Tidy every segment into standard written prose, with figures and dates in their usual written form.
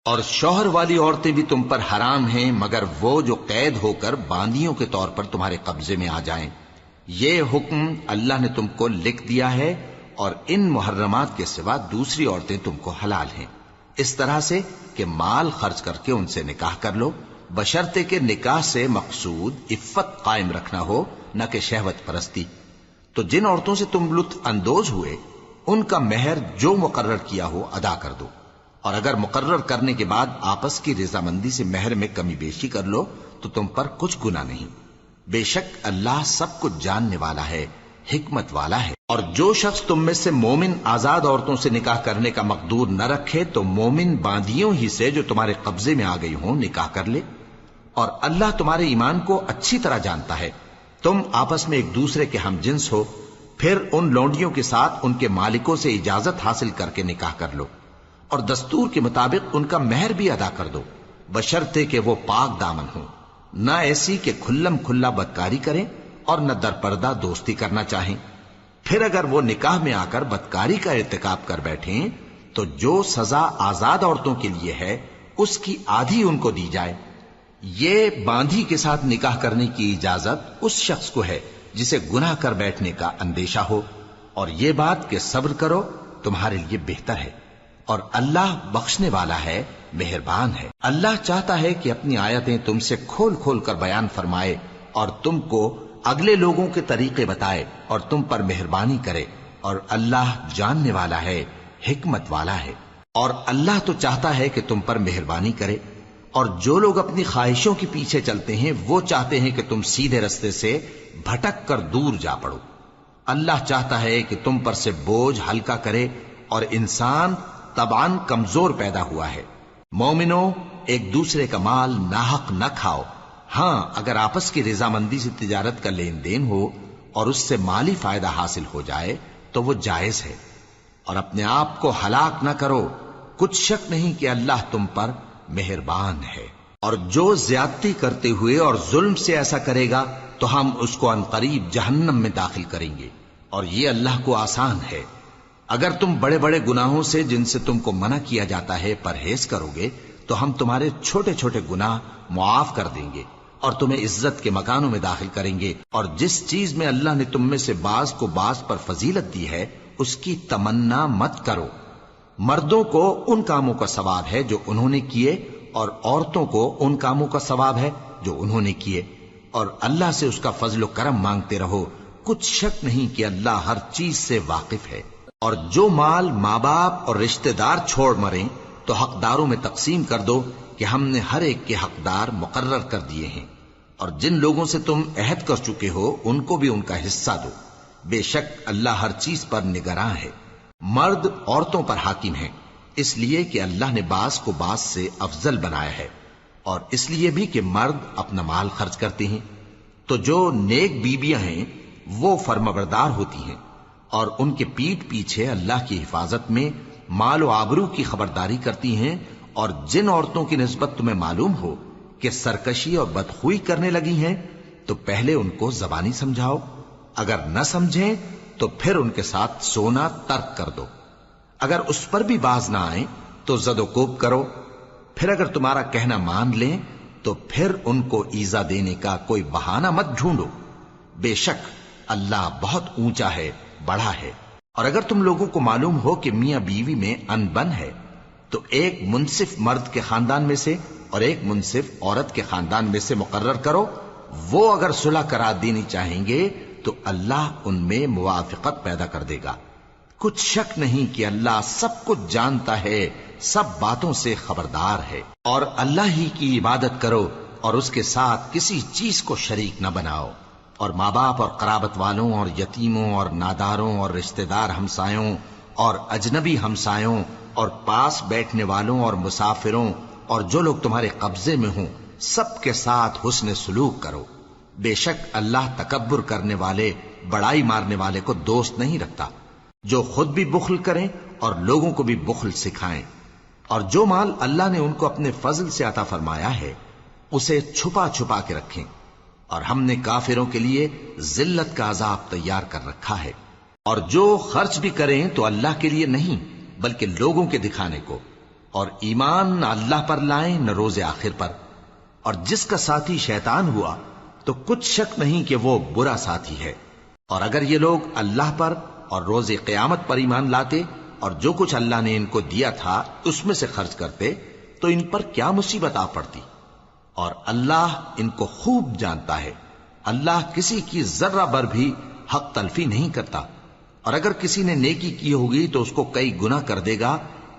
اور شوہر والی عورتیں بھی تم پر حرام ہیں مگر وہ جو قید ہو کر باندیوں کے طور پر تمہارے قبضے میں آ جائیں۔ یہ حکم اللہ نے تم کو لکھ دیا ہے، اور ان محرمات کے سوا دوسری عورتیں تم کو حلال ہیں، اس طرح سے کہ مال خرچ کر کے ان سے نکاح کر لو، بشرطے کہ نکاح سے مقصود عفت قائم رکھنا ہو، نہ کہ شہوت پرستی۔ تو جن عورتوں سے تم لطف اندوز ہوئے ان کا مہر جو مقرر کیا ہو ادا کر دو، اور اگر مقرر کرنے کے بعد آپس کی رضامندی سے مہر میں کمی بیشی کر لو تو تم پر کچھ گناہ نہیں۔ بے شک اللہ سب کچھ جاننے والا ہے، حکمت والا ہے۔ اور جو شخص تم میں سے مومن آزاد عورتوں سے نکاح کرنے کا مقدور نہ رکھے تو مومن باندیوں ہی سے جو تمہارے قبضے میں آ گئی ہوں نکاح کر لے، اور اللہ تمہارے ایمان کو اچھی طرح جانتا ہے۔ تم آپس میں ایک دوسرے کے ہم جنس ہو، پھر ان لونڈیوں کے ساتھ ان کے مالکوں سے اجازت حاصل کر کے نکاح کر لو، اور دستور کے مطابق ان کا مہر بھی ادا کر دو، بشرطے کہ وہ پاک دامن ہوں، نہ ایسی کہ کھلم کھلا بدکاری کریں اور نہ درپردہ دوستی کرنا چاہیں۔ پھر اگر وہ نکاح میں آ کر بدکاری کا ارتکاب کر بیٹھیں تو جو سزا آزاد عورتوں کے لیے ہے اس کی آدھی ان کو دی جائے۔ یہ باندھی کے ساتھ نکاح کرنے کی اجازت اس شخص کو ہے جسے گناہ کر بیٹھنے کا اندیشہ ہو، اور یہ بات کہ صبر کرو تمہارے لیے بہتر ہے، اور اللہ بخشنے والا ہے، مہربان ہے۔ اللہ چاہتا ہے کہ اپنی آیتیں تم سے کھول کھول کر بیان فرمائے اور تم کو اگلے لوگوں کے طریقے بتائے اور تم پر مہربانی کرے، اور اللہ جاننے والا ہے، حکمت والا ہے۔ اور اللہ تو چاہتا ہے کہ تم پر مہربانی کرے، اور جو لوگ اپنی خواہشوں کے پیچھے چلتے ہیں وہ چاہتے ہیں کہ تم سیدھے رستے سے بھٹک کر دور جا پڑو۔ اللہ چاہتا ہے کہ تم پر سے بوجھ ہلکا کرے، اور انسان طبعاً کمزور پیدا ہوا ہے۔ مومنوں، ایک دوسرے کا مال ناحق نہ کھاؤ، ہاں اگر آپس کی رضامندی سے تجارت کا لین دین ہو اور اس سے مالی فائدہ حاصل ہو جائے تو وہ جائز ہے، اور اپنے آپ کو ہلاک نہ کرو، کچھ شک نہیں کہ اللہ تم پر مہربان ہے۔ اور جو زیادتی کرتے ہوئے اور ظلم سے ایسا کرے گا تو ہم اس کو عنقریب جہنم میں داخل کریں گے، اور یہ اللہ کو آسان ہے۔ اگر تم بڑے بڑے گناہوں سے جن سے تم کو منع کیا جاتا ہے پرہیز کرو گے تو ہم تمہارے چھوٹے چھوٹے گناہ معاف کر دیں گے اور تمہیں عزت کے مکانوں میں داخل کریں گے۔ اور جس چیز میں اللہ نے تم میں سے بعض کو بعض پر فضیلت دی ہے اس کی تمنا مت کرو۔ مردوں کو ان کاموں کا ثواب ہے جو انہوں نے کیے، اور عورتوں کو ان کاموں کا ثواب ہے جو انہوں نے کیے، اور اللہ سے اس کا فضل و کرم مانگتے رہو، کچھ شک نہیں کہ اللہ ہر چیز سے واقف ہے۔ اور جو مال ماں باپ اور رشتہ دار چھوڑ مریں تو حقداروں میں تقسیم کر دو کہ ہم نے ہر ایک کے حقدار مقرر کر دیے ہیں، اور جن لوگوں سے تم عہد کر چکے ہو ان کو بھی ان کا حصہ دو، بے شک اللہ ہر چیز پر نگراں ہے۔ مرد عورتوں پر حاکم ہیں، اس لیے کہ اللہ نے بعض کو بعض سے افضل بنایا ہے، اور اس لیے بھی کہ مرد اپنا مال خرچ کرتے ہیں، تو جو نیک بیویاں ہیں وہ فرمانبردار ہوتی ہیں، اور ان کے پیٹھ پیچھے اللہ کی حفاظت میں مال و آبرو کی خبرداری کرتی ہیں۔ اور جن عورتوں کی نسبت تمہیں معلوم ہو کہ سرکشی اور بدخوئی کرنے لگی ہیں تو پہلے ان کو زبانی سمجھاؤ، اگر نہ سمجھیں تو پھر ان کے ساتھ سونا ترک کر دو، اگر اس پر بھی باز نہ آئیں تو زد و کوب کرو، پھر اگر تمہارا کہنا مان لیں تو پھر ان کو ایذا دینے کا کوئی بہانہ مت ڈھونڈو، بے شک اللہ بہت اونچا ہے، بڑا ہے۔ اور اگر تم لوگوں کو معلوم ہو کہ میاں بیوی میں ان بن ہے تو ایک منصف مرد کے خاندان میں سے اور ایک منصف عورت کے خاندان میں سے مقرر کرو، وہ اگر صلح کرا دینی چاہیں گے تو اللہ ان میں موافقت پیدا کر دے گا۔ کچھ شک نہیں کہ اللہ سب کچھ جانتا ہے، سب باتوں سے خبردار ہے۔ اور اللہ ہی کی عبادت کرو اور اس کے ساتھ کسی چیز کو شریک نہ بناؤ، اور ماں باپ اور قرابت والوں اور یتیموں اور ناداروں اور رشتہ دار ہمسایوں اور اجنبی ہمسایوں اور پاس بیٹھنے والوں اور مسافروں اور جو لوگ تمہارے قبضے میں ہوں سب کے ساتھ حسن سلوک کرو، بے شک اللہ تکبر کرنے والے، بڑائی مارنے والے کو دوست نہیں رکھتا۔ جو خود بھی بخل کریں اور لوگوں کو بھی بخل سکھائیں، اور جو مال اللہ نے ان کو اپنے فضل سے عطا فرمایا ہے اسے چھپا چھپا کے رکھیں، اور ہم نے کافروں کے لیے ذلت کا عذاب تیار کر رکھا ہے۔ اور جو خرچ بھی کریں تو اللہ کے لیے نہیں بلکہ لوگوں کے دکھانے کو، اور ایمان نہ اللہ پر لائیں نہ روز آخر پر، اور جس کا ساتھی شیطان ہوا تو کچھ شک نہیں کہ وہ برا ساتھی ہے۔ اور اگر یہ لوگ اللہ پر اور روز قیامت پر ایمان لاتے اور جو کچھ اللہ نے ان کو دیا تھا اس میں سے خرچ کرتے تو ان پر کیا مصیبت آ پڑتی، اور اللہ ان کو خوب جانتا ہے۔ اللہ کسی کی ذرہ بر بھی حق تلفی نہیں کرتا، اور اگر کسی نے نیکی کی ہوگی تو اس کو کئی گنا کر دے گا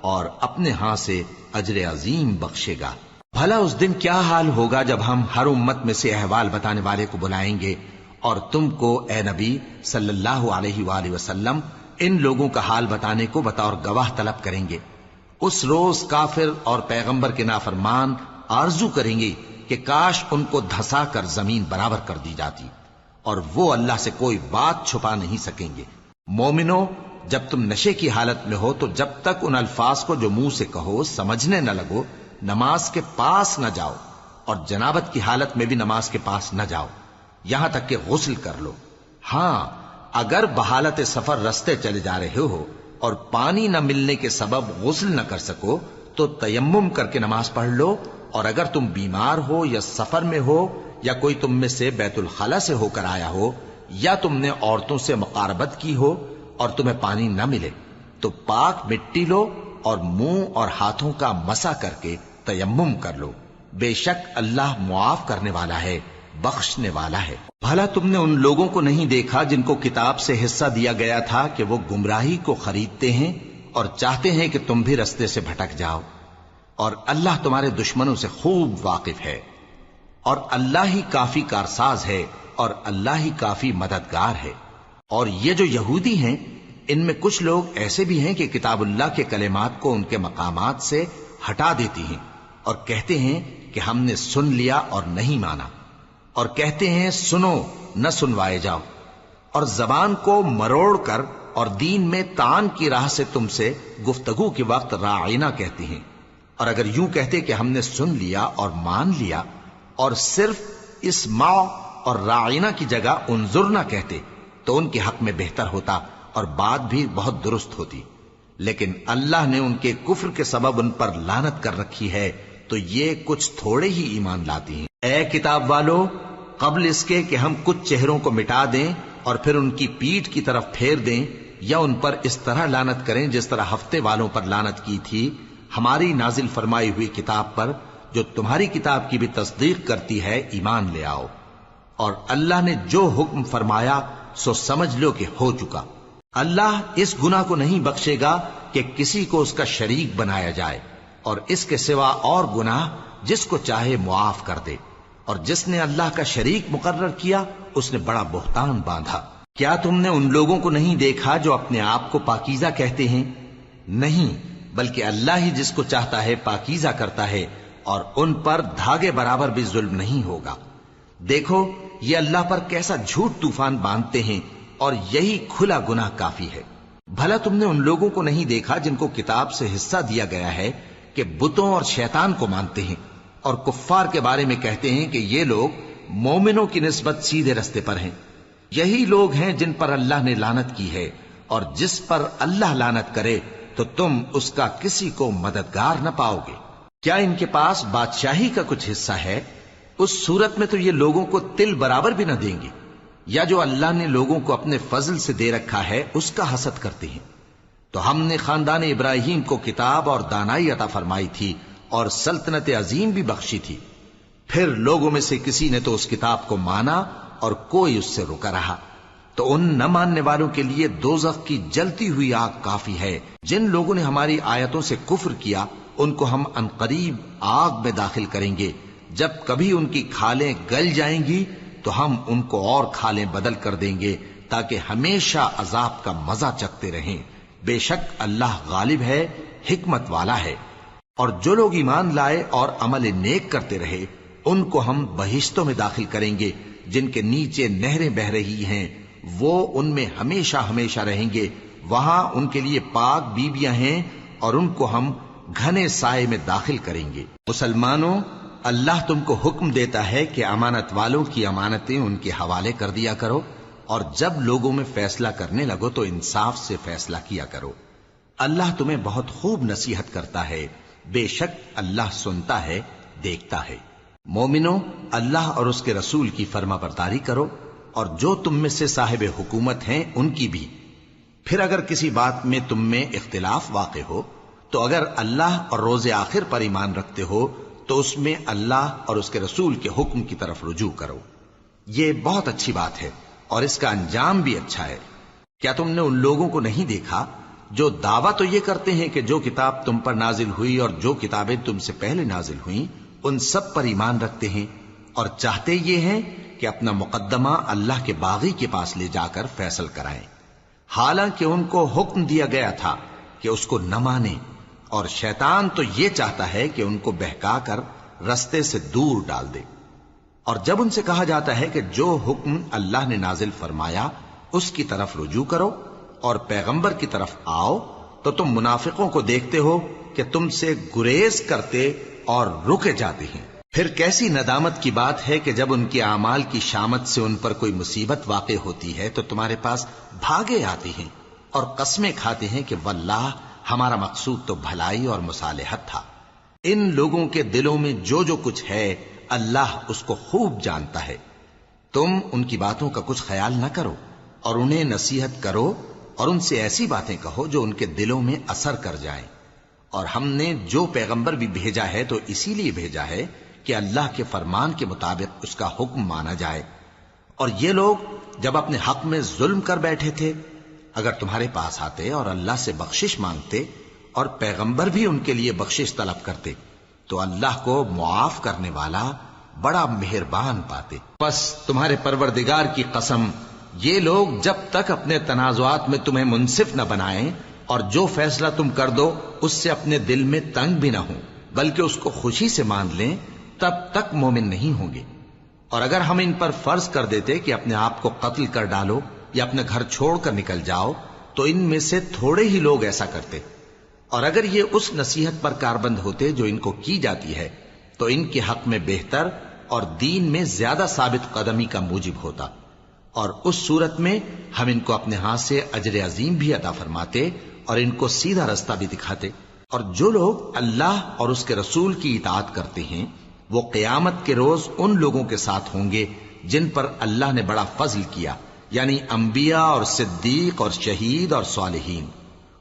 اور اپنے ہاں سے اجر عظیم بخشے گا۔ بھلا اس دن کیا حال ہوگا جب ہم ہر امت میں سے احوال بتانے والے کو بلائیں گے اور تم کو اے نبی صلی اللہ علیہ وآلہ وسلم ان لوگوں کا حال بتانے کو بطور گواہ طلب کریں گے۔ اس روز کافر اور پیغمبر کے نافرمان آرزو کریں گے کہ کاش ان کو دھسا کر زمین برابر کر دی جاتی، اور وہ اللہ سے کوئی بات چھپا نہیں سکیں گے۔ مومنو، جب تم نشے کی حالت میں ہو تو جب تک ان الفاظ کو جو منہ سے کہو سمجھنے نہ لگو نماز کے پاس نہ جاؤ، اور جنابت کی حالت میں بھی نماز کے پاس نہ جاؤ یہاں تک کہ غسل کر لو۔ ہاں، اگر بحالت سفر رستے چلے جا رہے ہو اور پانی نہ ملنے کے سبب غسل نہ کر سکو تو تیمم کر کے نماز پڑھ لو، اور اگر تم بیمار ہو یا سفر میں ہو یا کوئی تم میں سے بیت الخلا سے ہو کر آیا ہو یا تم نے عورتوں سے مقاربت کی ہو اور تمہیں پانی نہ ملے تو پاک مٹی لو اور منہ اور ہاتھوں کا مسح کر کے تیمم کر لو، بے شک اللہ معاف کرنے والا ہے، بخشنے والا ہے۔ بھلا تم نے ان لوگوں کو نہیں دیکھا جن کو کتاب سے حصہ دیا گیا تھا کہ وہ گمراہی کو خریدتے ہیں اور چاہتے ہیں کہ تم بھی رستے سے بھٹک جاؤ، اور اللہ تمہارے دشمنوں سے خوب واقف ہے، اور اللہ ہی کافی کارساز ہے اور اللہ ہی کافی مددگار ہے۔ اور یہ جو یہودی ہیں ان میں کچھ لوگ ایسے بھی ہیں کہ کتاب اللہ کے کلمات کو ان کے مقامات سے ہٹا دیتی ہیں اور کہتے ہیں کہ ہم نے سن لیا اور نہیں مانا، اور کہتے ہیں سنو نہ سنوائے جاؤ، اور زبان کو مروڑ کر اور دین میں طعن کی راہ سے تم سے گفتگو کے وقت راعینا کہتی ہیں، اور اگر یوں کہتے کہ ہم نے سن لیا اور مان لیا اور صرف اسمع اور راعینا کی جگہ انظر نہ کہتے تو ان کے حق میں بہتر ہوتا اور بات بھی بہت درست ہوتی، لیکن اللہ نے ان کے کفر کے سبب ان پر لعنت کر رکھی ہے تو یہ کچھ تھوڑے ہی ایمان لاتی ہیں۔ اے کتاب والو، قبل اس کے کہ ہم کچھ چہروں کو مٹا دیں اور پھر ان کی پیٹھ کی طرف پھیر دیں یا ان پر اس طرح لعنت کریں جس طرح ہفتے والوں پر لعنت کی تھی، ہماری نازل فرمائی ہوئی کتاب پر جو تمہاری کتاب کی بھی تصدیق کرتی ہے ایمان لے آؤ، اور اللہ نے جو حکم فرمایا سو سمجھ لو کہ ہو چکا۔ اللہ اس گناہ کو نہیں بخشے گا کہ کسی کو اس کا شریک بنایا جائے، اور اس کے سوا اور گناہ جس کو چاہے معاف کر دے، اور جس نے اللہ کا شریک مقرر کیا اس نے بڑا بہتان باندھا۔ کیا تم نے ان لوگوں کو نہیں دیکھا جو اپنے آپ کو پاکیزہ کہتے ہیں؟ نہیں، بلکہ اللہ ہی جس کو چاہتا ہے پاکیزہ کرتا ہے، اور ان پر دھاگے برابر بھی ظلم نہیں ہوگا۔ دیکھو یہ اللہ پر کیسا جھوٹ طوفان باندھتے ہیں، اور یہی کھلا گناہ کافی ہے۔ بھلا تم نے ان لوگوں کو نہیں دیکھا جن کو کتاب سے حصہ دیا گیا ہے کہ بتوں اور شیطان کو مانتے ہیں، اور کفار کے بارے میں کہتے ہیں کہ یہ لوگ مومنوں کی نسبت سیدھے رستے پر ہیں۔ یہی لوگ ہیں جن پر اللہ نے لعنت کی ہے، اور جس پر اللہ لعنت کرے تو تم اس کا کسی کو مددگار نہ پاؤ گے۔ کیا ان کے پاس بادشاہی کا کچھ حصہ ہے؟ اس صورت میں تو یہ لوگوں کو تل برابر بھی نہ دیں گے، یا جو اللہ نے لوگوں کو اپنے فضل سے دے رکھا ہے اس کا حسد کرتے ہیں۔ تو ہم نے خاندان ابراہیم کو کتاب اور دانائی عطا فرمائی تھی اور سلطنت عظیم بھی بخشی تھی، پھر لوگوں میں سے کسی نے تو اس کتاب کو مانا اور کوئی اس سے رکا رہا، تو ان نہ ماننے والوں کے لیے دوزخ کی جلتی ہوئی آگ کافی ہے۔ جن لوگوں نے ہماری آیتوں سے کفر کیا ان کو ہم عنقریب آگ میں داخل کریں گے، جب کبھی ان کی کھالیں گل جائیں گی تو ہم ان کو اور کھالیں بدل کر دیں گے تاکہ ہمیشہ عذاب کا مزہ چکھتے رہیں۔ بے شک اللہ غالب ہے، حکمت والا ہے۔ اور جو لوگ ایمان لائے اور عمل نیک کرتے رہے ان کو ہم بہشتوں میں داخل کریں گے جن کے نیچے نہریں بہ رہی ہیں، وہ ان میں ہمیشہ ہمیشہ رہیں گے، وہاں ان کے لیے پاک بیویاں ہیں اور ان کو ہم گھنے سائے میں داخل کریں گے۔ مسلمانوں، اللہ تم کو حکم دیتا ہے کہ امانت والوں کی امانتیں ان کے حوالے کر دیا کرو، اور جب لوگوں میں فیصلہ کرنے لگو تو انصاف سے فیصلہ کیا کرو۔ اللہ تمہیں بہت خوب نصیحت کرتا ہے، بے شک اللہ سنتا ہے، دیکھتا ہے۔ مومنو، اللہ اور اس کے رسول کی فرما برداری کرو، اور جو تم میں سے صاحب حکومت ہیں ان کی بھی۔ پھر اگر کسی بات میں تم میں اختلاف واقع ہو تو اگر اللہ اور روز آخر پر ایمان رکھتے ہو تو اس میں اللہ اور اس کے رسول کے حکم کی طرف رجوع کرو۔ یہ بہت اچھی بات ہے اور اس کا انجام بھی اچھا ہے۔ کیا تم نے ان لوگوں کو نہیں دیکھا جو دعویٰ تو یہ کرتے ہیں کہ جو کتاب تم پر نازل ہوئی اور جو کتابیں تم سے پہلے نازل ہوئیں ان سب پر ایمان رکھتے ہیں، اور چاہتے یہ ہیں کہ اپنا مقدمہ اللہ کے باغی کے پاس لے جا کر فیصل کرائیں، حالانکہ ان کو حکم دیا گیا تھا کہ اس کو نہ مانیں، اور شیطان تو یہ چاہتا ہے کہ ان کو بہکا کر رستے سے دور ڈال دے۔ اور جب ان سے کہا جاتا ہے کہ جو حکم اللہ نے نازل فرمایا اس کی طرف رجوع کرو اور پیغمبر کی طرف آؤ، تو تم منافقوں کو دیکھتے ہو کہ تم سے گریز کرتے اور رکے جاتے ہیں۔ پھر کیسی ندامت کی بات ہے کہ جب ان کے اعمال کی شامت سے ان پر کوئی مصیبت واقع ہوتی ہے تو تمہارے پاس بھاگے آتے ہیں اور قسمیں کھاتے ہیں کہ واللہ ہمارا مقصود تو بھلائی اور مصالحت تھا۔ ان لوگوں کے دلوں میں جو جو کچھ ہے اللہ اس کو خوب جانتا ہے۔ تم ان کی باتوں کا کچھ خیال نہ کرو اور انہیں نصیحت کرو اور ان سے ایسی باتیں کہو جو ان کے دلوں میں اثر کر جائیں۔ اور ہم نے جو پیغمبر بھی بھیجا ہے تو اسی لیے بھیجا ہے کہ اللہ کے فرمان کے مطابق اس کا حکم مانا جائے۔ اور یہ لوگ جب اپنے حق میں ظلم کر بیٹھے تھے، اگر تمہارے پاس آتے اور اللہ سے بخشش مانگتے اور پیغمبر بھی ان کے لیے بخشش طلب کرتے تو اللہ کو معاف کرنے والا بڑا مہربان پاتے۔ بس تمہارے پروردگار کی قسم، یہ لوگ جب تک اپنے تنازعات میں تمہیں منصف نہ بنائیں اور جو فیصلہ تم کر دو اس سے اپنے دل میں تنگ بھی نہ ہوں بلکہ اس کو خوشی سے مان لیں، تب تک مومن نہیں ہوں گے۔ اور اگر ہم ان پر فرض کر دیتے کہ اپنے آپ کو قتل کر ڈالو یا اپنا گھر چھوڑ کر نکل جاؤ تو ان میں سے تھوڑے ہی لوگ ایسا کرتے، اور اگر یہ اس نصیحت پر کاربند ہوتے جو ان کو کی جاتی ہے تو ان کے حق میں بہتر اور دین میں زیادہ ثابت قدمی کا موجب ہوتا، اور اس صورت میں ہم ان کو اپنے ہاتھ سے اجر عظیم بھی عطا فرماتے اور ان کو سیدھا رستہ بھی دکھاتے۔ اور جو لوگ اللہ اور اس کے رسول کی اطاعت کرتے ہیں وہ قیامت کے روز ان لوگوں کے ساتھ ہوں گے جن پر اللہ نے بڑا فضل کیا، یعنی انبیاء اور صدیق اور شہید اور صالحین،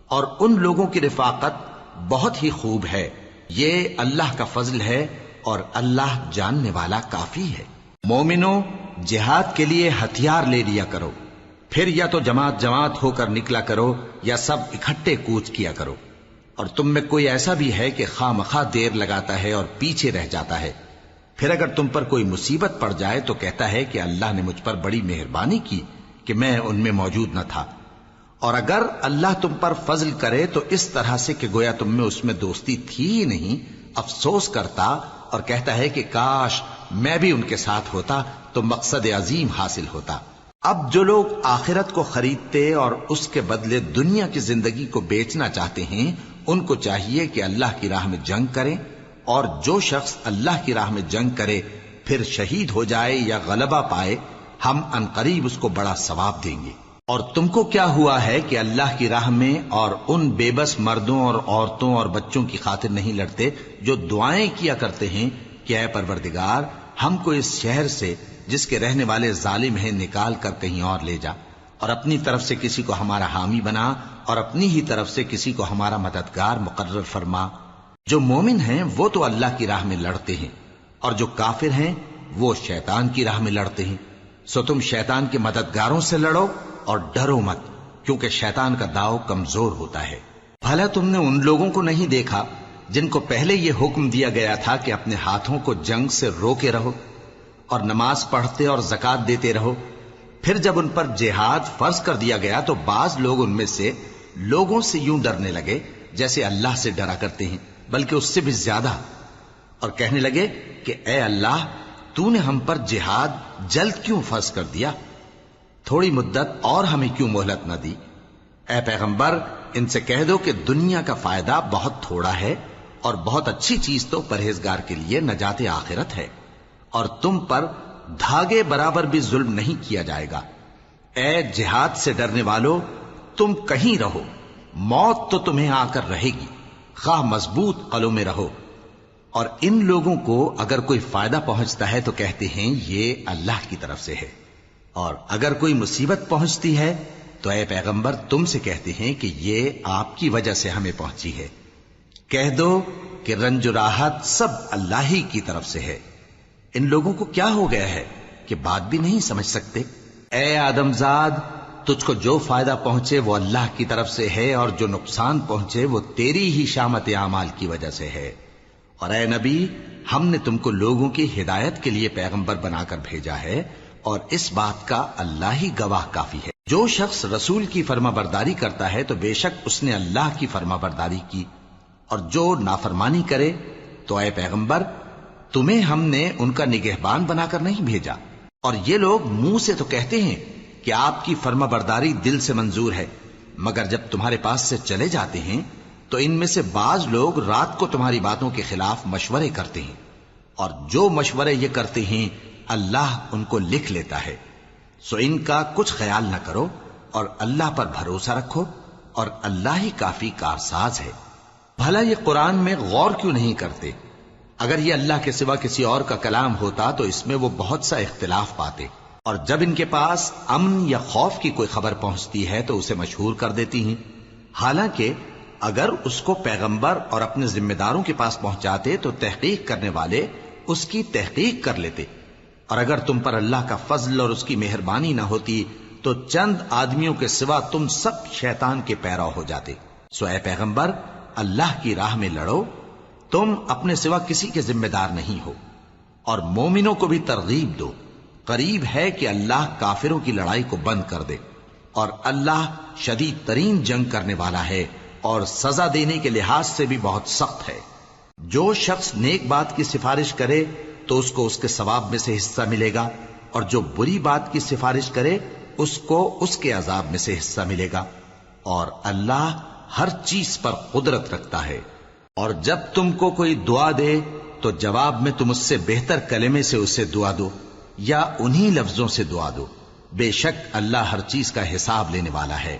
اور ان لوگوں کی رفاقت بہت ہی خوب ہے۔ یہ اللہ کا فضل ہے اور اللہ جاننے والا کافی ہے۔ مومنو، جہاد کے لیے ہتھیار لے لیا کرو، پھر یا تو جماعت جماعت ہو کر نکلا کرو یا سب اکٹھے کوچ کیا کرو۔ اور تم میں کوئی ایسا بھی ہے کہ خواہ مخواہ دیر لگاتا ہے اور پیچھے رہ جاتا ہے، پھر اگر تم پر کوئی مصیبت پڑ جائے تو کہتا ہے کہ اللہ نے مجھ پر بڑی مہربانی کی کہ میں ان میں موجود نہ تھا۔ اور اگر اللہ تم پر فضل کرے تو اس طرح سے کہ گویا تم میں اس میں دوستی تھی ہی نہیں، افسوس کرتا اور کہتا ہے کہ کاش میں بھی ان کے ساتھ ہوتا تو مقصد عظیم حاصل ہوتا۔ اب جو لوگ آخرت کو خریدتے اور اس کے بدلے دنیا کی زندگی کو بیچنا چاہتے ہیں ان کو چاہیے کہ اللہ کی راہ میں جنگ کریں، اور جو شخص اللہ کی راہ میں جنگ کرے پھر شہید ہو جائے یا غلبہ پائے ہم عنقریب اس کو بڑا ثواب دیں گے۔ اور تم کو کیا ہوا ہے کہ اللہ کی راہ میں اور ان بے بس مردوں اور عورتوں اور بچوں کی خاطر نہیں لڑتے جو دعائیں کیا کرتے ہیں کہ اے پروردگار ہم کو اس شہر سے جس کے رہنے والے ظالم ہیں نکال کر کہیں اور لے جا، اور اپنی طرف سے کسی کو ہمارا حامی بنا اور اپنی ہی طرف سے کسی کو ہمارا مددگار مقرر فرما۔ جو مومن ہیں وہ تو اللہ کی راہ میں لڑتے ہیں، اور جو کافر ہیں وہ شیطان کی راہ میں لڑتے ہیں، سو تم شیطان کے مددگاروں سے لڑو اور ڈرو مت، کیونکہ شیطان کا داؤ کمزور ہوتا ہے۔ بھلا تم نے ان لوگوں کو نہیں دیکھا جن کو پہلے یہ حکم دیا گیا تھا کہ اپنے ہاتھوں کو جنگ سے روکے رہو اور نماز پڑھتے اور زکوٰۃ دیتے رہو، پھر جب ان پر جہاد فرض کر دیا گیا تو بعض لوگ ان میں سے لوگوں سے یوں ڈرنے لگے جیسے اللہ سے ڈرا کرتے ہیں، بلکہ اس سے بھی زیادہ، اور کہنے لگے کہ اے اللہ تو نے ہم پر جہاد جلد کیوں فرض کر دیا؟ تھوڑی مدت اور ہمیں کیوں مہلت نہ دی؟ اے پیغمبر ان سے کہہ دو کہ دنیا کا فائدہ بہت تھوڑا ہے اور بہت اچھی چیز تو پرہیزگار کے لیے نجات آخرت ہے، اور تم پر دھاگے برابر بھی ظلم نہیں کیا جائے گا۔ اے جہاد سے ڈرنے والو، تم کہیں رہو، موت تو تمہیں آ کر رہے گی، خواہ مضبوط قلعوں میں رہو۔ اور ان لوگوں کو اگر کوئی فائدہ پہنچتا ہے تو کہتے ہیں یہ اللہ کی طرف سے ہے، اور اگر کوئی مصیبت پہنچتی ہے تو اے پیغمبر تم سے کہتے ہیں کہ یہ آپ کی وجہ سے ہمیں پہنچی ہے۔ کہہ دو کہ رنج و راحت سب اللہ ہی کی طرف سے ہے۔ ان لوگوں کو کیا ہو گیا ہے کہ بات بھی نہیں سمجھ سکتے؟ اے آدم زاد، تجھ کو جو فائدہ پہنچے وہ اللہ کی طرف سے ہے، اور جو نقصان پہنچے وہ تیری ہی شامت اعمال کی وجہ سے ہے۔ اور اے نبی، ہم نے تم کو لوگوں کی ہدایت کے لیے پیغمبر بنا کر بھیجا ہے، اور اس بات کا اللہ ہی گواہ کافی ہے۔ جو شخص رسول کی فرما برداری کرتا ہے تو بے شک اس نے اللہ کی فرما برداری کی، اور جو نافرمانی کرے تو اے پیغمبر تمہیں ہم نے ان کا نگہبان بنا کر نہیں بھیجا۔ اور یہ لوگ منہ سے تو کہتے ہیں کہ آپ کی فرما برداری دل سے منظور ہے، مگر جب تمہارے پاس سے چلے جاتے ہیں تو ان میں سے بعض لوگ رات کو تمہاری باتوں کے خلاف مشورے کرتے ہیں، اور جو مشورے یہ کرتے ہیں اللہ ان کو لکھ لیتا ہے۔ سو ان کا کچھ خیال نہ کرو اور اللہ پر بھروسہ رکھو، اور اللہ ہی کافی کارساز ہے۔ بھلا یہ قرآن میں غور کیوں نہیں کرتے؟ اگر یہ اللہ کے سوا کسی اور کا کلام ہوتا تو اس میں وہ بہت سا اختلاف پاتے، اور جب ان کے پاس امن یا خوف کی کوئی خبر پہنچتی ہے تو اسے مشہور کر دیتی ہیں، حالانکہ اگر اس کو پیغمبر اور اپنے ذمہ داروں کے پاس پہنچاتے تو تحقیق کرنے والے اس کی تحقیق کر لیتے، اور اگر تم پر اللہ کا فضل اور اس کی مہربانی نہ ہوتی تو چند آدمیوں کے سوا تم سب شیطان کے پیرو ہو جاتے۔ سو اے پیغمبر اللہ کی راہ میں لڑو، تم اپنے سوا کسی کے ذمہ دار نہیں ہو، اور مومنوں کو بھی ترغیب دو۔ قریب ہے کہ اللہ کافروں کی لڑائی کو بند کر دے، اور اللہ شدید ترین جنگ کرنے والا ہے اور سزا دینے کے لحاظ سے بھی بہت سخت ہے۔ جو شخص نیک بات کی سفارش کرے تو اس کو اس کے ثواب میں سے حصہ ملے گا، اور جو بری بات کی سفارش کرے اس کو اس کے عذاب میں سے حصہ ملے گا، اور اللہ ہر چیز پر قدرت رکھتا ہے۔ اور جب تم کو کوئی دعا دے تو جواب میں تم اس سے بہتر کلمے سے اسے دعا دو، یا انہی لفظوں سے دعا دو، بے شک اللہ ہر چیز کا حساب لینے والا ہے۔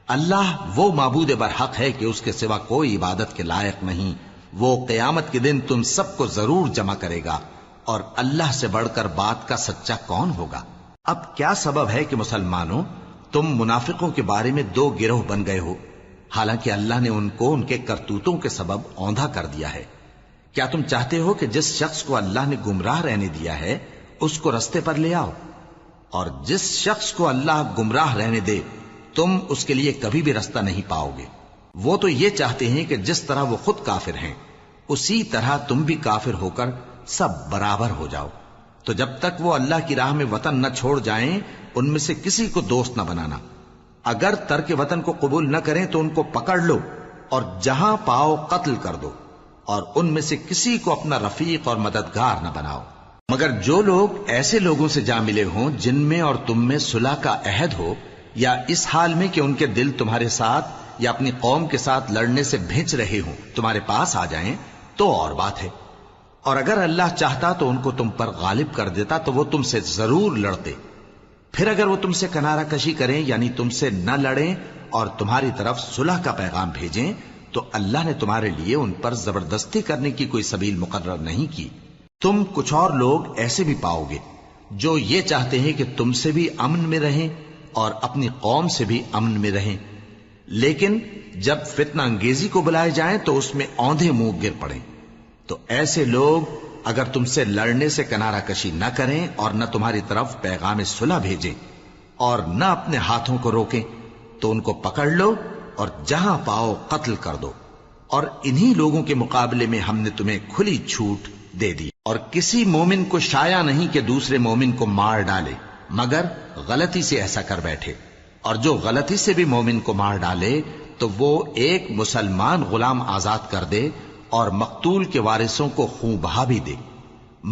اللہ وہ معبود برحق ہے کہ اس کے سوا کوئی عبادت کے لائق نہیں۔ وہ قیامت کے دن تم سب کو ضرور جمع کرے گا، اور اللہ سے بڑھ کر بات کا سچا کون ہوگا؟ اب کیا سبب ہے کہ مسلمانوں تم منافقوں کے بارے میں دو گروہ بن گئے ہو، حالانکہ اللہ نے ان کو ان کے کرتوتوں کے سبب اوندھا کر دیا ہے؟ کیا تم چاہتے ہو کہ جس شخص کو اللہ نے گمراہ رہنے دیا ہے اس کو رستے پر لے آؤ، اور جس شخص کو اللہ گمراہ رہنے دے تم اس کے لیے کبھی بھی رستہ نہیں پاؤ گے؟ وہ تو یہ چاہتے ہیں کہ جس طرح وہ خود کافر ہیں اسی طرح تم بھی کافر ہو کر سب برابر ہو جاؤ۔ تو جب تک وہ اللہ کی راہ میں وطن نہ چھوڑ جائیں ان میں سے کسی کو دوست نہ بنانا۔ اگر ترک وطن کو قبول نہ کریں تو ان کو پکڑ لو اور جہاں پاؤ قتل کر دو، اور ان میں سے کسی کو اپنا رفیق اور مددگار نہ بناؤ، مگر جو لوگ ایسے لوگوں سے جا ملے ہوں جن میں اور تم میں صلح کا عہد ہو، یا اس حال میں کہ ان کے دل تمہارے ساتھ یا اپنی قوم کے ساتھ لڑنے سے بھنچ رہے ہوں تمہارے پاس آ جائیں تو اور بات ہے، اور اگر اللہ چاہتا تو ان کو تم پر غالب کر دیتا تو وہ تم سے ضرور لڑتے۔ پھر اگر وہ تم سے کنارہ کشی کریں یعنی تم سے نہ لڑیں اور تمہاری طرف صلح کا پیغام بھیجیں تو اللہ نے تمہارے لیے ان پر زبردستی کرنے کی کوئی سبیل مقرر نہیں کی۔ تم کچھ اور لوگ ایسے بھی پاؤ گے جو یہ چاہتے ہیں کہ تم سے بھی امن میں رہیں اور اپنی قوم سے بھی امن میں رہیں، لیکن جب فتنہ انگیزی کو بلائے جائیں تو اس میں اوندھے منہ گر پڑیں۔ تو ایسے لوگ اگر تم سے لڑنے سے کنارہ کشی نہ کریں اور نہ تمہاری طرف پیغام صلح بھیجیں اور نہ اپنے ہاتھوں کو روکیں تو ان کو پکڑ لو اور جہاں پاؤ قتل کر دو، اور انہی لوگوں کے مقابلے میں ہم نے تمہیں کھلی چھوٹ دے دی۔ اور کسی مومن کو شایع نہیں کہ دوسرے مومن کو مار ڈالے مگر غلطی سے ایسا کر بیٹھے، اور جو غلطی سے بھی مومن کو مار ڈالے تو وہ ایک مسلمان غلام آزاد کر دے اور مقتول کے وارثوں کو خون بہا بھی دے،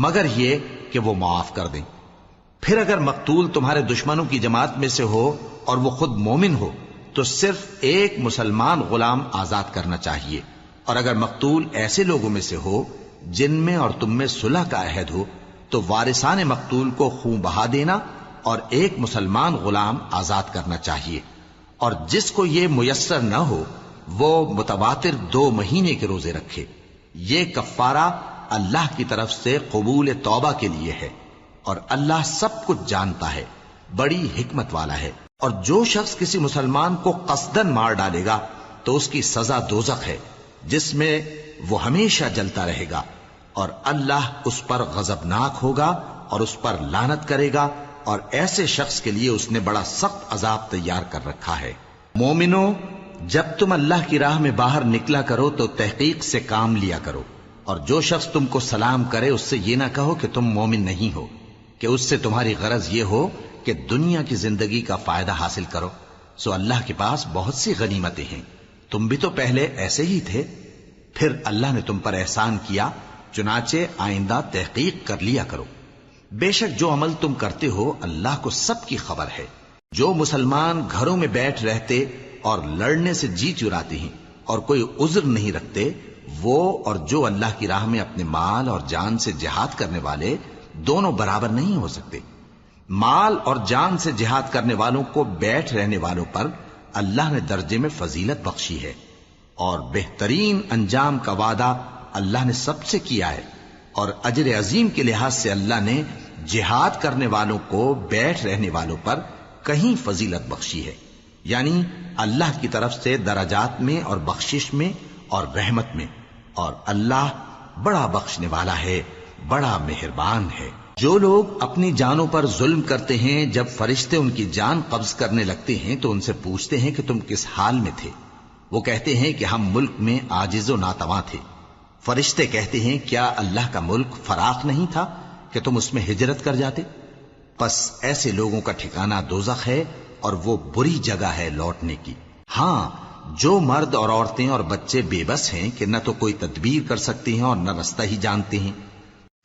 مگر یہ کہ وہ معاف کر دیں۔ پھر اگر مقتول تمہارے دشمنوں کی جماعت میں سے ہو اور وہ خود مومن ہو تو صرف ایک مسلمان غلام آزاد کرنا چاہیے، اور اگر مقتول ایسے لوگوں میں سے ہو جن میں اور تم میں صلح کا عہد ہو تو وارثان مقتول کو خون بہا دینا اور ایک مسلمان غلام آزاد کرنا چاہیے، اور جس کو یہ میسر نہ ہو وہ متواتر 2 مہینے کے روزے رکھے. یہ کفارہ اللہ کی طرف سے قبول توبہ کے لیے ہے، اور اللہ سب کچھ جانتا ہے، بڑی حکمت والا ہے. اور جو شخص کسی مسلمان کو قصدن مار ڈالے گا تو اس کی سزا دوزخ ہے، جس میں وہ ہمیشہ جلتا رہے گا، اور اللہ اس پر غضبناک ہوگا اور اس پر لعنت کرے گا، اور ایسے شخص کے لیے اس نے بڑا سخت عذاب تیار کر رکھا ہے. مومنو، جب تم اللہ کی راہ میں باہر نکلا کرو تو تحقیق سے کام لیا کرو، اور جو شخص تم کو سلام کرے اس سے یہ نہ کہو کہ تم مومن نہیں ہو، کہ اس سے تمہاری غرض یہ ہو کہ دنیا کی زندگی کا فائدہ حاصل کرو. سو اللہ کے پاس بہت سی غنیمتیں ہیں، تم بھی تو پہلے ایسے ہی تھے، پھر اللہ نے تم پر احسان کیا، چنانچہ آئندہ تحقیق کر لیا کرو. بے شک جو عمل تم کرتے ہو اللہ کو سب کی خبر ہے. جو مسلمان گھروں میں بیٹھ رہتے اور لڑنے سے جی چراتے ہیں اور کوئی عذر نہیں رکھتے، وہ اور جو اللہ کی راہ میں اپنے مال اور جان سے جہاد کرنے والے دونوں برابر نہیں ہو سکتے. مال اور جان سے جہاد کرنے والوں کو بیٹھ رہنے والوں پر اللہ نے درجے میں فضیلت بخشی ہے، اور بہترین انجام کا وعدہ اللہ نے سب سے کیا ہے. اور اجر عظیم کے لحاظ سے اللہ نے جہاد کرنے والوں کو بیٹھ رہنے والوں پر کہیں فضیلت بخشی ہے، یعنی اللہ کی طرف سے درجات میں اور بخشش میں اور رحمت میں. اور اللہ بڑا بخشنے والا ہے، بڑا مہربان ہے. جو لوگ اپنی جانوں پر ظلم کرتے ہیں، جب فرشتے ان کی جان قبض کرنے لگتے ہیں تو ان سے پوچھتے ہیں کہ تم کس حال میں تھے؟ وہ کہتے ہیں کہ ہم ملک میں عاجز و ناتواں تھے. فرشتے کہتے ہیں کیا اللہ کا ملک فراخ نہیں تھا کہ تم اس میں ہجرت کر جاتے؟ پس ایسے لوگوں کا ٹھکانہ دوزخ ہے، اور وہ بری جگہ ہے لوٹنے کی. ہاں، جو مرد اور عورتیں اور بچے بے بس ہیں کہ نہ تو کوئی تدبیر کر سکتے ہیں اور نہ رستہ ہی جانتے ہیں،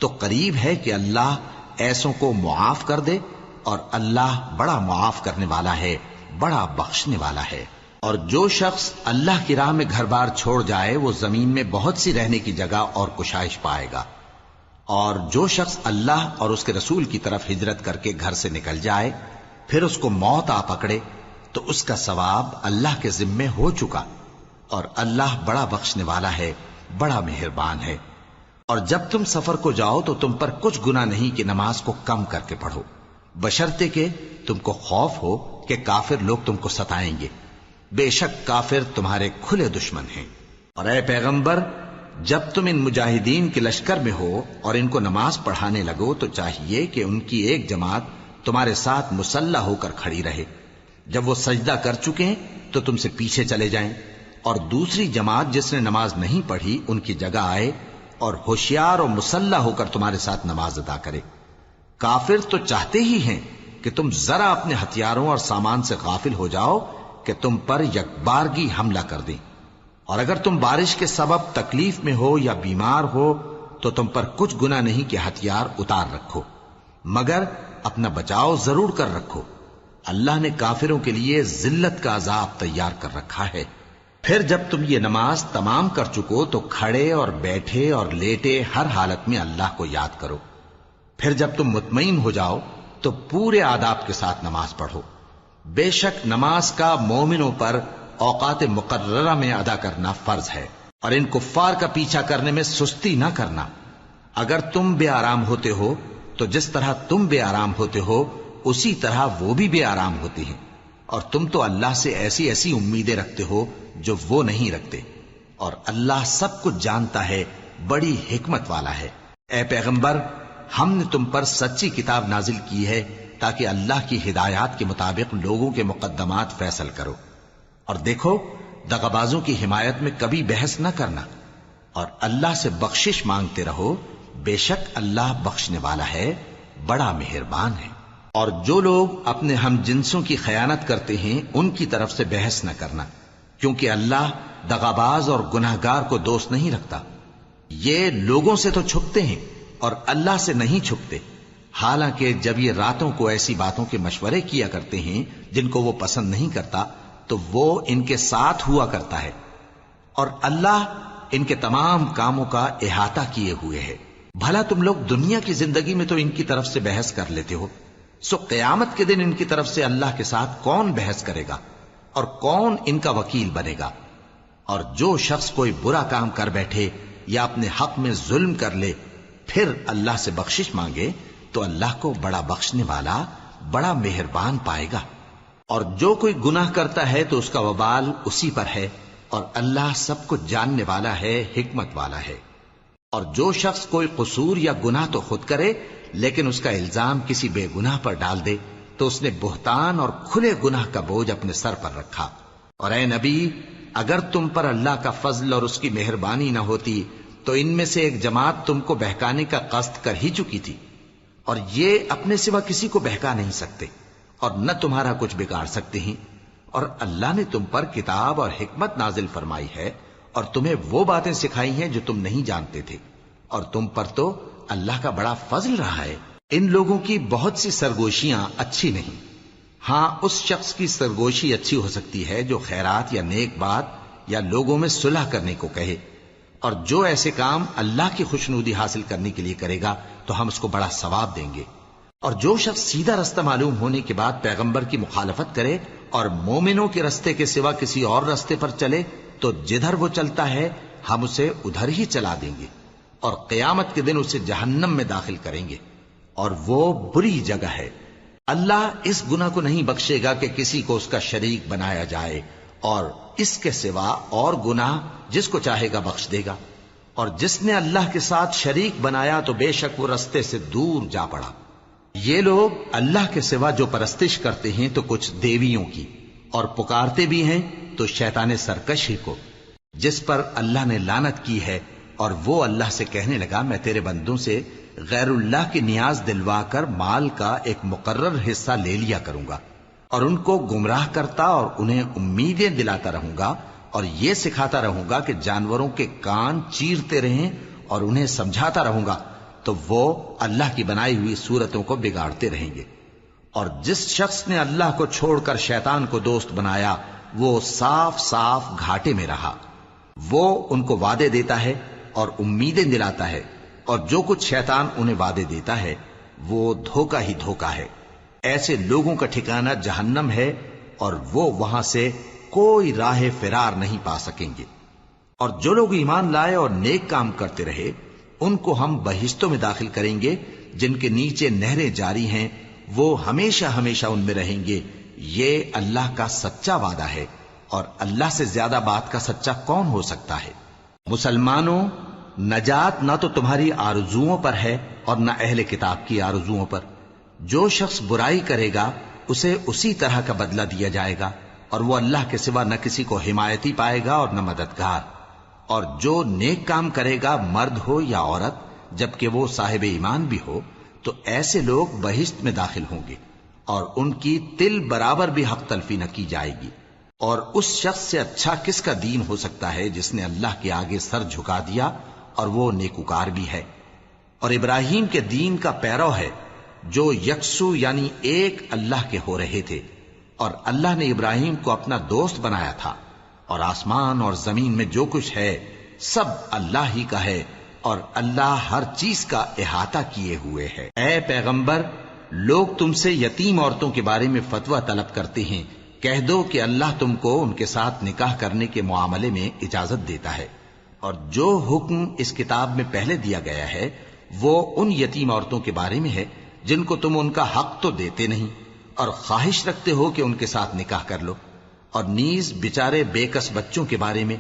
تو قریب ہے کہ اللہ ایسوں کو معاف کر دے، اور اللہ بڑا معاف کرنے والا ہے، بڑا بخشنے والا ہے. اور جو شخص اللہ کی راہ میں گھر بار چھوڑ جائے وہ زمین میں بہت سی رہنے کی جگہ اور کشائش پائے گا. اور جو شخص اللہ اور اس کے رسول کی طرف ہجرت کر کے گھر سے نکل جائے پھر اس کو موت آ پکڑے تو اس کا ثواب اللہ کے ذمے ہو چکا، اور اللہ بڑا بخشنے والا ہے، بڑا مہربان ہے. اور جب تم سفر کو جاؤ تو تم پر کچھ گناہ نہیں کہ نماز کو کم کر کے پڑھو، بشرطے کہ تم کو خوف ہو کہ کافر لوگ تم کو ستائیں گے. بے شک کافر تمہارے کھلے دشمن ہیں. اور اے پیغمبر، جب تم ان مجاہدین کے لشکر میں ہو اور ان کو نماز پڑھانے لگو تو چاہیے کہ ان کی ایک جماعت تمہارے ساتھ مسلح ہو کر کھڑی رہے. جب وہ سجدہ کر چکے ہیں تو تم سے پیچھے چلے جائیں، اور دوسری جماعت جس نے نماز نہیں پڑھی ان کی جگہ آئے اور ہوشیار اور مسلح ہو کر تمہارے ساتھ نماز ادا کرے. کافر تو چاہتے ہی ہیں کہ تم ذرا اپنے ہتھیاروں اور سامان سے غافل ہو جاؤ کہ تم پر یکبارگی حملہ کر دیں. اور اگر تم بارش کے سبب تکلیف میں ہو یا بیمار ہو تو تم پر کچھ گناہ نہیں کہ ہتھیار اتار رکھو، مگر اپنا بچاؤ ضرور کر رکھو. اللہ نے کافروں کے لیے ذلت کا عذاب تیار کر رکھا ہے. پھر جب تم یہ نماز تمام کر چکو تو کھڑے اور بیٹھے اور لیٹے ہر حالت میں اللہ کو یاد کرو. پھر جب تم مطمئن ہو جاؤ تو پورے آداب کے ساتھ نماز پڑھو. بے شک نماز کا مومنوں پر اوقات مقررہ میں ادا کرنا فرض ہے، اور ان کفار کا پیچھا کرنے میں سستی نہ کرنا. اگر تم بے آرام ہوتے ہو تو جس طرح تم بے آرام ہوتے ہو اسی طرح وہ بھی بے آرام ہوتے ہیں، اور تم تو اللہ سے ایسی ایسی امیدیں رکھتے ہو جو وہ نہیں رکھتے، اور اللہ سب کچھ جانتا ہے، بڑی حکمت والا ہے. اے پیغمبر، ہم نے تم پر سچی کتاب نازل کی ہے تاکہ اللہ کی ہدایات کے مطابق لوگوں کے مقدمات فیصل کرو. اور دیکھو، دغابازوں کی حمایت میں کبھی بحث نہ کرنا، اور اللہ سے بخشش مانگتے رہو. بے شک اللہ بخشنے والا ہے، بڑا مہربان ہے. اور جو لوگ اپنے ہم جنسوں کی خیانت کرتے ہیں ان کی طرف سے بحث نہ کرنا، کیونکہ اللہ دغاباز اور گناہگار کو دوست نہیں رکھتا. یہ لوگوں سے تو چھپتے ہیں اور اللہ سے نہیں چھپتے، حالانکہ جب یہ راتوں کو ایسی باتوں کے مشورے کیا کرتے ہیں جن کو وہ پسند نہیں کرتا تو وہ ان کے ساتھ ہوا کرتا ہے، اور اللہ ان کے تمام کاموں کا احاطہ کیے ہوئے ہے. بھلا تم لوگ دنیا کی زندگی میں تو ان کی طرف سے بحث کر لیتے ہو، سو قیامت کے دن ان کی طرف سے اللہ کے ساتھ کون بحث کرے گا اور کون ان کا وکیل بنے گا؟ اور جو شخص کوئی برا کام کر بیٹھے یا اپنے حق میں ظلم کر لے پھر اللہ سے بخشش مانگے تو اللہ کو بڑا بخشنے والا بڑا مہربان پائے گا. اور جو کوئی گناہ کرتا ہے تو اس کا وبال اسی پر ہے، اور اللہ سب کچھ جاننے والا ہے، حکمت والا ہے. اور جو شخص کوئی قصور یا گناہ تو خود کرے لیکن اس کا الزام کسی بے گناہ پر ڈال دے تو اس نے بہتان اور کھلے گناہ کا بوجھ اپنے سر پر رکھا. اور اے نبی، اگر تم پر اللہ کا فضل اور اس کی مہربانی نہ ہوتی تو ان میں سے ایک جماعت تم کو بہکانے کا قصد کر ہی چکی تھی، اور یہ اپنے سوا کسی کو بہکا نہیں سکتے اور نہ تمہارا کچھ بگاڑ سکتے ہیں. اور اللہ نے تم پر کتاب اور حکمت نازل فرمائی ہے اور تمہیں وہ باتیں سکھائی ہیں جو تم نہیں جانتے تھے، اور تم پر تو اللہ کا بڑا فضل رہا ہے. ان لوگوں کی بہت سی سرگوشیاں اچھی نہیں. ہاں، اس شخص کی سرگوشی اچھی ہو سکتی ہے جو خیرات یا نیک بات یا لوگوں میں صلح کرنے کو کہے، اور جو ایسے کام اللہ کی خوشنودی حاصل کرنے کے لیے کرے گا تو ہم اس کو بڑا ثواب دیں گے. اور جو شخص سیدھا رستہ معلوم ہونے کے بعد پیغمبر کی مخالفت کرے اور مومنوں کے رستے کے سوا کسی اور رستے پر چلے تو جدھر وہ چلتا ہے ہم اسے ادھر ہی چلا دیں گے، اور قیامت کے دن اسے جہنم میں داخل کریں گے، اور وہ بری جگہ ہے. اللہ اس گناہ کو نہیں بخشے گا کہ کسی کو اس کا شریک بنایا جائے، اور اس کے سوا اور گناہ جس کو چاہے گا بخش دے گا. اور جس نے اللہ کے ساتھ شریک بنایا تو بے شک وہ رستے سے دور جا پڑا. یہ لوگ اللہ کے سوا جو پرستش کرتے ہیں تو کچھ دیویوں کی، اور پکارتے بھی ہیں تو شیطان سرکشی کو جس پر اللہ نے لعنت کی ہے. اور وہ اللہ سے کہنے لگا میں تیرے بندوں سے غیر اللہ کی نیاز دلوا کر مال کا ایک مقرر حصہ لے لیا کروں گا، اور ان کو گمراہ کرتا اور انہیں امیدیں دلاتا رہوں گا، اور یہ سکھاتا رہوں گا کہ جانوروں کے کان چیرتے رہیں، اور انہیں سمجھاتا رہوں گا تو وہ اللہ کی بنائی ہوئی صورتوں کو بگاڑتے رہیں گے. اور جس شخص نے اللہ کو چھوڑ کر شیطان کو دوست بنایا وہ صاف صاف گھاٹے میں رہا. وہ ان کو وعدے دیتا ہے اور امیدیں دلاتا ہے، اور جو کچھ شیطان انہیں وعدے دیتا ہے وہ دھوکہ ہی دھوکہ ہے. ایسے لوگوں کا ٹھکانہ جہنم ہے، اور وہ وہاں سے کوئی راہ فرار نہیں پا سکیں گے. اور جو لوگ ایمان لائے اور نیک کام کرتے رہے ان کو ہم بہشتوں میں داخل کریں گے جن کے نیچے نہریں جاری ہیں، وہ ہمیشہ ہمیشہ ان میں رہیں گے. یہ اللہ کا سچا وعدہ ہے، اور اللہ سے زیادہ بات کا سچا کون ہو سکتا ہے. مسلمانوں، نجات نہ تو تمہاری آرزوؤں پر ہے اور نہ اہل کتاب کی آرزوؤں پر. جو شخص برائی کرے گا اسے اسی طرح کا بدلہ دیا جائے گا، اور وہ اللہ کے سوا نہ کسی کو حمایتی پائے گا اور نہ مددگار. اور جو نیک کام کرے گا مرد ہو یا عورت جبکہ وہ صاحب ایمان بھی ہو تو ایسے لوگ بہشت میں داخل ہوں گے، اور ان کی تل برابر بھی حق تلفی نہ کی جائے گی. اور اس شخص سے اچھا کس کا دین ہو سکتا ہے جس نے اللہ کے آگے سر جھکا دیا اور وہ نیکوکار بھی ہے. اور ابراہیم کے دین کا پیرو ہے جو یکسو یعنی ایک اللہ کے ہو رہے تھے، اور اللہ نے ابراہیم کو اپنا دوست بنایا تھا. اور آسمان اور زمین میں جو کچھ ہے سب اللہ ہی کا ہے، اور اللہ ہر چیز کا احاطہ کیے ہوئے ہے. اے پیغمبر، لوگ تم سے یتیم عورتوں کے بارے میں فتویٰ طلب کرتے ہیں، کہہ دو کہ اللہ تم کو ان کے ساتھ نکاح کرنے کے معاملے میں اجازت دیتا ہے. اور جو حکم اس کتاب میں پہلے دیا گیا ہے وہ ان یتیم عورتوں کے بارے میں ہے جن کو تم ان کا حق تو دیتے نہیں، اور خواہش رکھتے ہو کہ ان کے ساتھ نکاح کر لو. اور نیز بیچارے بے کس بچوں کے بارے میں.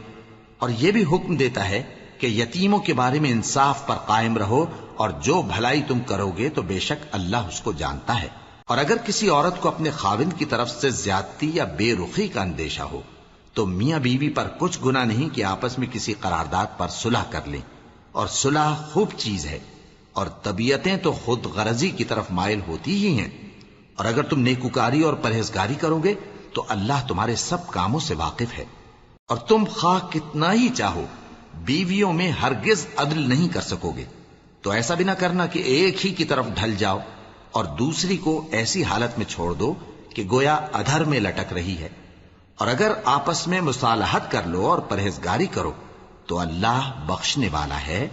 اور یہ بھی حکم دیتا ہے کہ یتیموں کے بارے میں انصاف پر قائم رہو، اور جو بھلائی تم کرو گے تو بے شک اللہ اس کو جانتا ہے. اور اگر کسی عورت کو اپنے خاوند کی طرف سے زیادتی یا بے رخی کا اندیشہ ہو تو میاں بیوی پر کچھ گناہ نہیں کہ آپس میں کسی قرارداد پر صلح کر لیں. اور صلح خوب چیز ہے، اور طبیعتیں تو خود غرضی کی طرف مائل ہوتی ہی ہیں. اور اگر تم نیکوکاری اور پرہیزگاری کرو گے تو اللہ تمہارے سب کاموں سے واقف ہے. اور تم خواہ کتنا ہی چاہو بیویوں میں ہرگز عدل نہیں کر سکو گے. تو ایسا بھی نہ کرنا کہ ایک ہی کی طرف ڈھل جاؤ اور دوسری کو ایسی حالت میں چھوڑ دو کہ گویا ادھر میں لٹک رہی ہے. اور اگر آپس میں مصالحت کر لو اور پرہیزگاری کرو تو اللہ بخشنے والا ہے،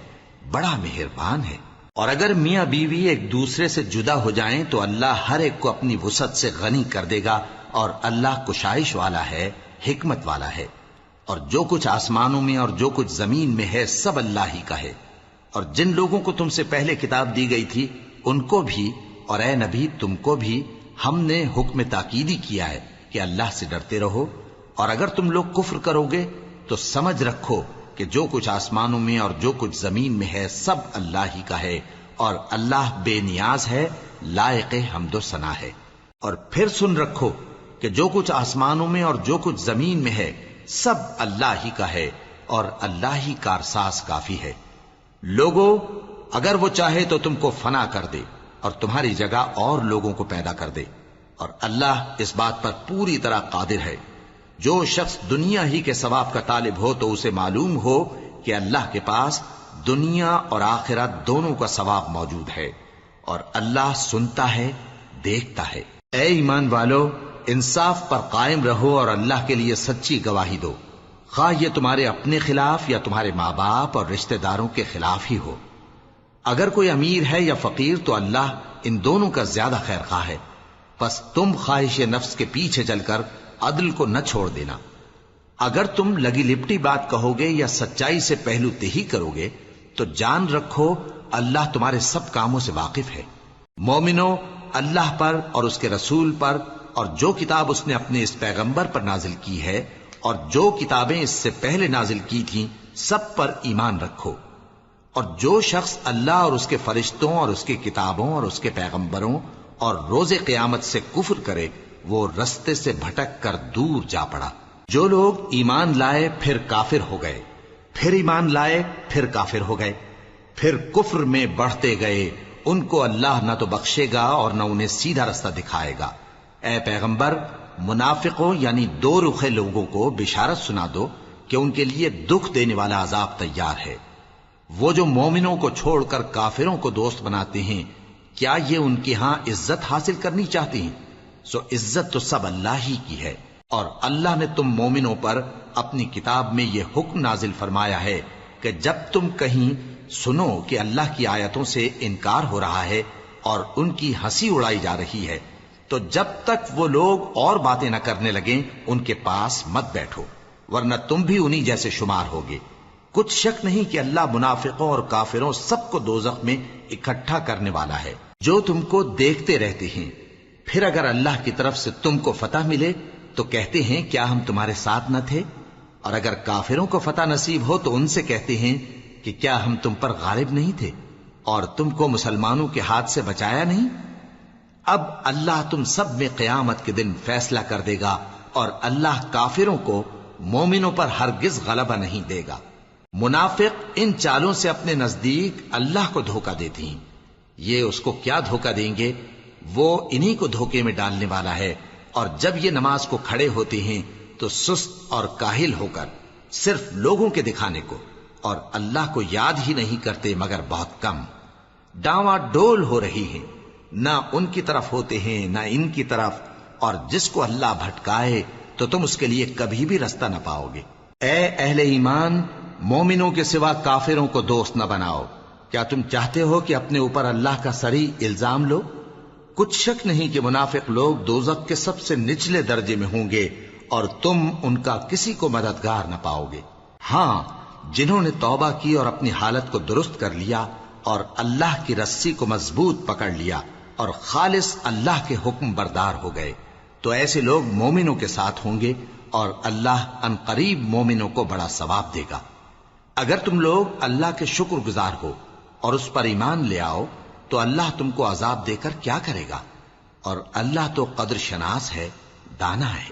بڑا مہربان ہے. اور اگر میاں بیوی ایک دوسرے سے جدا ہو جائیں تو اللہ ہر ایک کو اپنی وسعت سے غنی کر دے گا، اور اللہ کشائش والا ہے، حکمت والا ہے. اور جو کچھ آسمانوں میں اور جو کچھ زمین میں ہے سب اللہ ہی کا ہے۔ اور جن لوگوں کو تم سے پہلے کتاب دی گئی تھی ان کو بھی اور اے نبی تم کو بھی ہم نے حکم تاکیدی کیا ہے کہ اللہ سے ڈرتے رہو، اور اگر تم لوگ کفر کرو گے تو سمجھ رکھو کہ جو کچھ آسمانوں میں اور جو کچھ زمین میں ہے سب اللہ ہی کا ہے، اور اللہ بے نیاز ہے، لائق حمد و ثنا ہے۔ اور پھر سن رکھو کہ جو کچھ آسمانوں میں اور جو کچھ زمین میں ہے سب اللہ ہی کا ہے، اور اللہ ہی کارساز کافی ہے۔ لوگو اگر وہ چاہے تو تم کو فنا کر دے اور تمہاری جگہ اور لوگوں کو پیدا کر دے، اور اللہ اس بات پر پوری طرح قادر ہے۔ جو شخص دنیا ہی کے ثواب کا طالب ہو تو اسے معلوم ہو کہ اللہ کے پاس دنیا اور آخرت دونوں کا ثواب موجود ہے، اور اللہ سنتا ہے، دیکھتا ہے۔ اے ایمان والو، انصاف پر قائم رہو اور اللہ کے لیے سچی گواہی دو، خواہ یہ تمہارے اپنے خلاف یا تمہارے ماں باپ اور رشتہ داروں کے خلاف ہی ہو۔ اگر کوئی امیر ہے یا فقیر تو اللہ ان دونوں کا زیادہ خیر خواہ ہے، پس تم خواہش نفس کے پیچھے چل کر عدل کو نہ چھوڑ دینا۔ اگر تم لگی لپٹی بات کہو گے یا سچائی سے پہلو تہی کرو گے تو جان رکھو اللہ تمہارے سب کاموں سے واقف ہے۔ مومنو، اللہ پر اور اس کے رسول پر اور جو کتاب اس نے اپنے اس پیغمبر پر نازل کی ہے اور جو کتابیں اس سے پہلے نازل کی تھیں سب پر ایمان رکھو۔ اور جو شخص اللہ اور اس کے فرشتوں اور اس کی کتابوں اور اس کے پیغمبروں اور روز قیامت سے کفر کرے وہ رستے سے بھٹک کر دور جا پڑا۔ جو لوگ ایمان لائے پھر کافر ہو گئے، پھر ایمان لائے پھر کافر ہو گئے، پھر کفر میں بڑھتے گئے، ان کو اللہ نہ تو بخشے گا اور نہ انہیں سیدھا رستہ دکھائے گا۔ اے پیغمبر، منافقوں یعنی دو رخے لوگوں کو بشارت سنا دو کہ ان کے لیے دکھ دینے والا عذاب تیار ہے۔ وہ جو مومنوں کو چھوڑ کر کافروں کو دوست بناتے ہیں، کیا یہ ان کے ہاں عزت حاصل کرنی چاہتے ہیں؟ سو عزت تو سب اللہ ہی کی ہے۔ اور اللہ نے تم مومنوں پر اپنی کتاب میں یہ حکم نازل فرمایا ہے کہ جب تم کہیں سنو کہ اللہ کی آیتوں سے انکار ہو رہا ہے اور ان کی ہنسی اڑائی جا رہی ہے تو جب تک وہ لوگ اور باتیں نہ کرنے لگیں ان کے پاس مت بیٹھو، ورنہ تم بھی انہی جیسے شمار ہوگے۔ کچھ شک نہیں کہ اللہ منافقوں اور کافروں سب کو دوزخ میں اکٹھا کرنے والا ہے۔ جو تم کو دیکھتے رہتے ہیں، پھر اگر اللہ کی طرف سے تم کو فتح ملے تو کہتے ہیں کیا ہم تمہارے ساتھ نہ تھے، اور اگر کافروں کو فتح نصیب ہو تو ان سے کہتے ہیں کہ کیا ہم تم پر غالب نہیں تھے اور تم کو مسلمانوں کے ہاتھ سے بچایا نہیں۔ اب اللہ تم سب میں قیامت کے دن فیصلہ کر دے گا، اور اللہ کافروں کو مومنوں پر ہرگز غلبہ نہیں دے گا۔ منافق ان چالوں سے اپنے نزدیک اللہ کو دھوکہ دیتے ہیں، یہ اس کو کیا دھوکہ دیں گے، وہ انہی کو دھوکے میں ڈالنے والا ہے۔ اور جب یہ نماز کو کھڑے ہوتے ہیں تو سست اور کاہل ہو کر صرف لوگوں کے دکھانے کو اور اللہ کو یاد ہی نہیں کرتے مگر بہت کم، ڈاواں ڈول ہو رہی ہیں، نہ ان کی طرف ہوتے ہیں نہ ان کی طرف، اور جس کو اللہ بھٹکائے تو تم اس کے لیے کبھی بھی رستہ نہ پاؤ گے۔ اے اہل ایمان، مومنوں کے سوا کافروں کو دوست نہ بناؤ۔ کیا تم چاہتے ہو کہ اپنے اوپر اللہ کا صریح الزام لو؟ کچھ شک نہیں کہ منافق لوگ دوزخ کے سب سے نچلے درجے میں ہوں گے اور تم ان کا کسی کو مددگار نہ پاؤ گے۔ ہاں، جنہوں نے توبہ کی اور اپنی حالت کو درست کر لیا اور اللہ کی رسی کو مضبوط پکڑ لیا اور خالص اللہ کے حکم بردار ہو گئے تو ایسے لوگ مومنوں کے ساتھ ہوں گے، اور اللہ ان قریب مومنوں کو بڑا ثواب دے گا۔ اگر تم لوگ اللہ کے شکر گزار ہو اور اس پر ایمان لے آؤ تو اللہ تم کو عذاب دے کر کیا کرے گا، اور اللہ تو قدر شناس ہے، دانا ہے۔